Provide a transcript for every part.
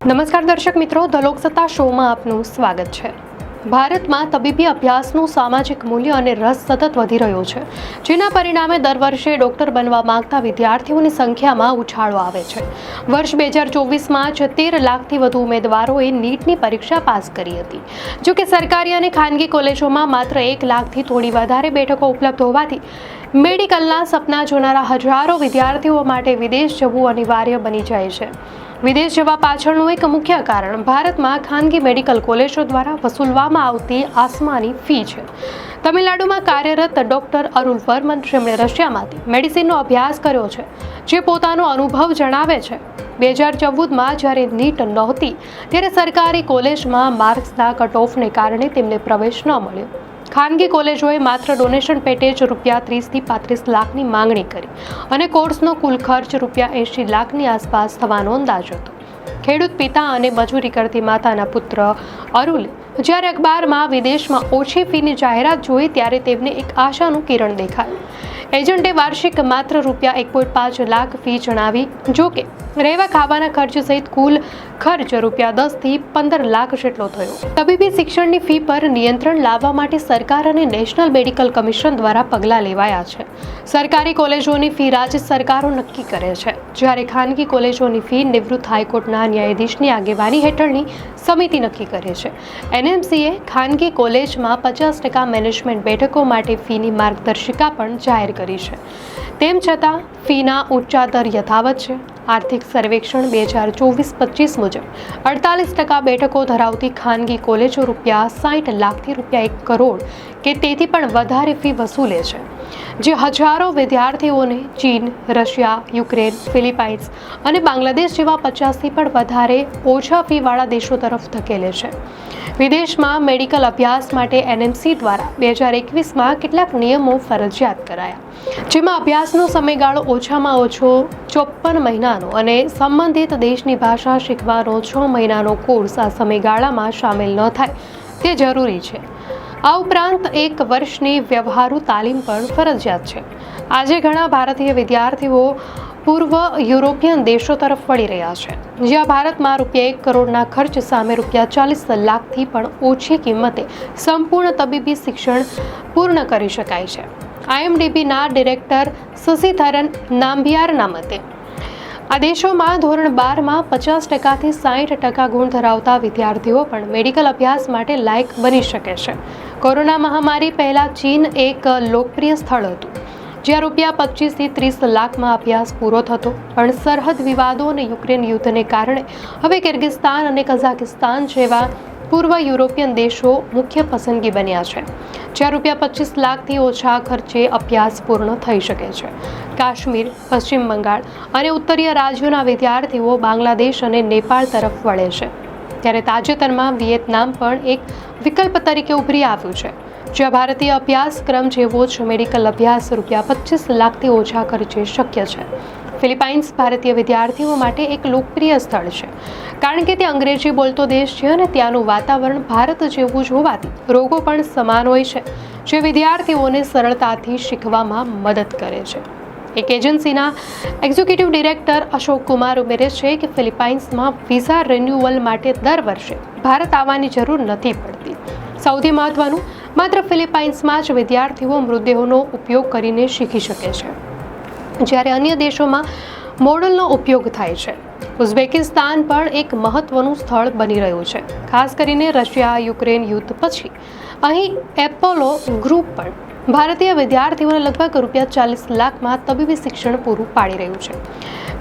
નમસ્કાર દર્શક મિત્રો, ધ લોકસત્તા શોમાં આપનું સ્વાગત છે। ભારતમાં તબીબી અભ્યાસનું સામાજિક મૂલ્ય અને રસ સતત વધી રહ્યો છે, જેના પરિણામે દર વર્ષે ડોક્ટર બનવા માંગતા વિદ્યાર્થીઓની સંખ્યામાં ઉછાળો આવે છે। વર્ષ 2024માં 13 લાખથી વધુ ઉમેદવારોએ નીટની પરીક્ષા પાસ કરી હતી। જો કે સરકારી અને ખાનગી કોલેજોમાં માત્ર 1 લાખથી થોડી વધારે બેઠકો ઉપલબ્ધ હોવાથી મેડિકલના સપના જોનારા હજારો વિદ્યાર્થીઓ માટે વિદેશ જવું અનિવાર્ય બની જાય છે। વિદેશ જવા પાછળનું એક મુખ્ય કારણ ભારતમાં ખાનગી મેડિકલ કોલેજો દ્વારા વસૂલવામાં આવતી આસમાની ફી છે। તમિલનાડુમાં કાર્યરત ડોક્ટર અરુલ વર્મન, જેમણે રશિયામાંથી મેડિસિનનો અભ્યાસ કર્યો છે, જે પોતાનો અનુભવ જણાવે છે। 2014માં જ્યારે નીટ નહોતી ત્યારે સરકારી કોલેજમાં માર્ક્સના કટ ઓફને કારણે તેમને પ્રવેશ ન મળ્યો। ખાનગી કોલેજોએ માત્ર ડોનેશન પેટે જ ₹30 થી 35 લાખની માંગણી કરી અને કોર્સનો કુલ ખર્ચ ₹80 લાખની આસપાસ થવાનો અંદાજ હતો। ખેડૂત પિતા અને મજૂરી કરતી માતાના પુત્ર અરુલે જ્યારે અખબારમાં વિદેશમાં ઓછી ફીની જાહેરાત જોઈ ત્યારે તેમને એક આશાનું કિરણ દેખાયું। એજન્ટે વાર્ષિક માત્ર ₹1.5 લાખ ફી જણાવી। જો કે રહેવા ખાવાના ખર્ચ સહિત કુલ ખર્ચ ₹10 થી 15 લાખ જેટલો થયો। તબીબી શિક્ષણની ફી પર નિયંત્રણ લાવવા માટે સરકાર અને નેશનલ મેડિકલ કમિશન દ્વારા પગલાં લેવાયા છે। સરકારી કોલેજોની ફી રાજ્ય સરકારો નક્કી કરે છે, જ્યારે ખાનગી કોલેજોની ફી નિવૃત્ત હાઈકોર્ટના ન્યાયાધીશની આગેવાની હેઠળની સમિતિ નક્કી કરે છે। એનએમસીએ ખાનગી કોલેજમાં 50% મેનેજમેન્ટ બેઠકો માટે ફીની માર્ગદર્શિકા પણ જાહેર કરી છે। તેમ છતાં ફીના ઊંચા દર યથાવત છે। આર્થિક સર્વેક્ષણ 2024-25 મુજબ 48% બેઠકો ધરાવતી ખાનગી કોલેજો ₹60 લાખથી ₹1 કરોડ કે તેથી પણ વધારે ફી વસૂલે છે, જે હજારો વિદ્યાર્થીઓને ચીન, રશિયા, યુક્રેન, ફિલિપાઇન્સ અને બાંગ્લાદેશ જેવા 50થી પણ વધારે ઓછા ફીવાળા દેશો તરફ ધકેલે છે। વિદેશમાં મેડિકલ અભ્યાસ માટે એનએમસી દ્વારા 2021માં કેટલાક નિયમો ફરજિયાત કરાયા, જેમાં અભ્યાસનો સમયગાળો ઓછામાં ઓછો 54 મહિનાનો અને સંબંધિત દેશની ભાષા શીખવાનો 6 મહિનાનો કોર્સ આ સમયગાળામાં સામેલ ન થાય તે જરૂરી છે। આ ઉપરાંત 1 વર્ષની વ્યવહારુ તાલીમ પણ ફરજિયાત છે। આજે ઘણા ભારતીય વિદ્યાર્થીઓ પૂર્વ યુરોપિયન દેશો તરફ વળી રહ્યા છે, જ્યાં ભારતમાં ₹1 કરોડના ખર્ચ સામે ₹40 લાખથી પણ ઓછી કિંમતે સંપૂર્ણ તબીબી શિક્ષણ પૂર્ણ કરી શકાય છે। IMDbના ડિરેક્ટર શશિધરન નામ્બિયારના મતે આ દેશોમાં ધોરણ 12માં 50% થી 60% ગુણ ધરાવતા વિદ્યાર્થીઓ પણ મેડિકલ અભ્યાસ માટે લાયક બની શકે છે। કોરોના મહામારી પહેલા ચીન એક લોકપ્રિય સ્થળ હતું, જ્યાં ₹25 થી 30 લાખમાં અભ્યાસ પૂરો થતો, પણ સરહદ વિવાદો અને યુક્રેન યુદ્ધને કારણે હવે કિર્ગિસ્તાન અને કઝાકિસ્તાન જેવા પૂર્વ યુરોપિયન દેશો મુખ્ય પસંદગી બન્યા છે, જ્યાં ₹25 લાખથી ઓછા ખર્ચે અભ્યાસ પૂર્ણ થઈ શકે છે। કાશ્મીર, પશ્ચિમ બંગાળ અને ઉત્તરીય રાજ્યોના વિદ્યાર્થીઓ બાંગ્લાદેશ અને નેપાળ તરફ વળે છે, ત્યારે તાજેતરમાં વિયેતનામ પણ એક વિકલ્પ તરીકે ઉભરી આવ્યું છે, જ્યાં ભારતીય અભ્યાસક્રમ જેવો જ મેડિકલ અભ્યાસ ₹25 લાખથી ઓછા ખર્ચે શક્ય છે। ફિલિપાઇન્સ ભારતીય વિદ્યાર્થીઓ માટે એક લોકપ્રિય સ્થળ છે, કારણ કે તે અંગ્રેજી બોલતો દેશ છે અને ત્યાંનું વાતાવરણ ભારત જેવું જ હોવાથી રોગો પણ સમાન હોય છે, જે વિદ્યાર્થીઓને સરળતાથી શીખવામાં મદદ કરે છે। એક એજન્સીના એક્ઝિક્યુટિવ ડિરેક્ટર અશોક કુમાર ઉમેરે છે કે ફિલિપાઇન્સમાં વિઝા રિન્યુઅલ માટે દર વર્ષે ભારત આવવાની જરૂર નથી પડતી। સૌથી મહત્વનું, માત્ર ફિલિપાઇન્સમાં જ વિદ્યાર્થીઓ મૃતદેહોનો ઉપયોગ કરીને શીખી શકે છે, જ્યારે અન્ય દેશોમાં મોડલનો ઉપયોગ થાય છે। ઉઝબેકિસ્તાન પણ એક મહત્વનું સ્થળ બની રહ્યું છે, ખાસ કરીને રશિયા યુક્રેન યુદ્ધ પછી અહીં એપોલો ગ્રુપ પણ ભારતીય વિદ્યાર્થીઓને લગભગ ₹40 લાખમાં તબીબી શિક્ષણ પૂરું પાડી રહ્યું છે,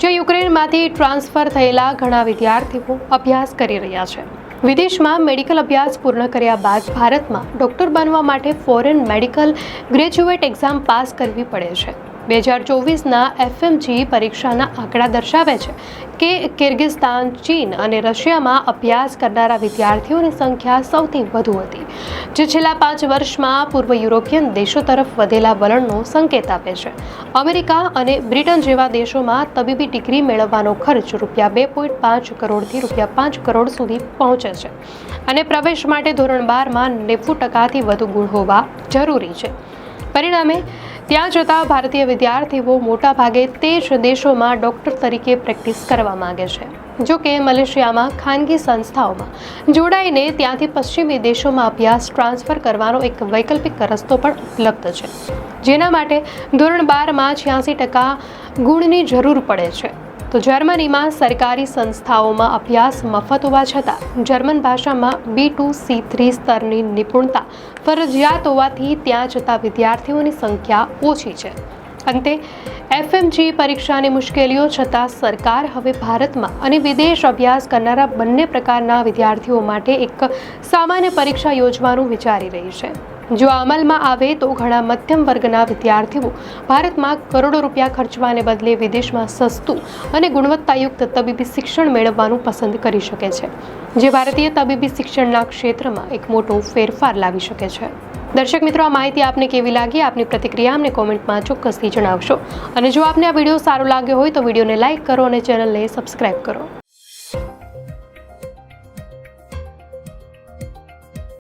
જે યુક્રેનમાંથી ટ્રાન્સફર થયેલા ઘણા વિદ્યાર્થીઓ અભ્યાસ કરી રહ્યા છે। વિદેશમાં મેડિકલ અભ્યાસ પૂર્ણ કર્યા બાદ ભારતમાં ડોક્ટર બનવા માટે foreign medical graduate exam pass કરવી પડે છે। 2024ના FMG પરીક્ષાના આંકડા દર્શાવે છે કે કિર્ગિસ્તાન, ચીન અને રશિયામાં અભ્યાસ કરનારા વિદ્યાર્થીઓની સંખ્યા સૌથી વધુ હતી, જે છેલ્લા 5 વર્ષમાં પૂર્વ યુરોપિયન દેશો તરફ વધેલા વલણનો સંકેત આપે છે। અમેરિકા અને બ્રિટન જેવા દેશોમાં તબીબી ડિગ્રી મેળવવાનો ખર્ચ ₹2.5 કરોડથી ₹5 કરોડ સુધી પહોંચે છે અને પ્રવેશ માટે ધોરણ 12માં 90%થી વધુ ગુણ હોવા જરૂરી છે। પરિણામે ત્યાં જતા ભારતીય વિદ્યાર્થીઓ મોટાભાગે તે જ દેશોમાં ડૉક્ટર તરીકે પ્રેક્ટિસ કરવા માગે છે. જો કે મલેશિયામાં ખાનગી સંસ્થાઓમાં જોડાઈને ત્યાંથી પશ્ચિમી દેશોમાં અભ્યાસ ટ્રાન્સફર કરવાનો એક વૈકલ્પિક રસ્તો પણ ઉપલબ્ધ છે, જેના માટે ધોરણ 12માં 86% ગુણની જરૂર પડે છે. તો જર્મનીમાં સરકારી સંસ્થાઓમાં અભ્યાસ મફત હોવા છતાં જર્મન ભાષામાં B2 C3 સ્તરની નિપુણતા ફરજિયાત હોવાથી ત્યાં જતા વિદ્યાર્થીઓની સંખ્યા ઓછી છે. અંતે FMG પરીક્ષાની મુશ્કેલીઓ છતાં સરકાર હવે ભારતમાં અને વિદેશ અભ્યાસ કરનારા બંને પ્રકારના વિદ્યાર્થીઓ માટે એક સામાન્ય પરીક્ષા યોજવાનું વિચારી રહી છે. જો અમલમાં આવે તો ઘણા મધ્યમ વર્ગના વિદ્યાર્થીઓ ભારતમાં કરોડો રૂપિયા ખર્ચવાને બદલે વિદેશમાં સસ્તું અને ગુણવત્તાયુક્ત તબીબી શિક્ષણ મેળવવાનું પસંદ કરી શકે છે, જે ભારતીય તબીબી શિક્ષણના ક્ષેત્રમાં એક મોટો ફેરફાર લાવી શકે છે. દર્શક મિત્રો, આ માહિતી આપને કેવી લાગી? આપની પ્રતિક્રિયા અમને કોમેન્ટમાં ચોક્કસથી જણાવશો. અને જો આપને આ વિડીયો સારો લાગ્યો હોય તો વિડીયોને લાઇક કરો અને ચેનલને સબસ્ક્રાઇબ કરો.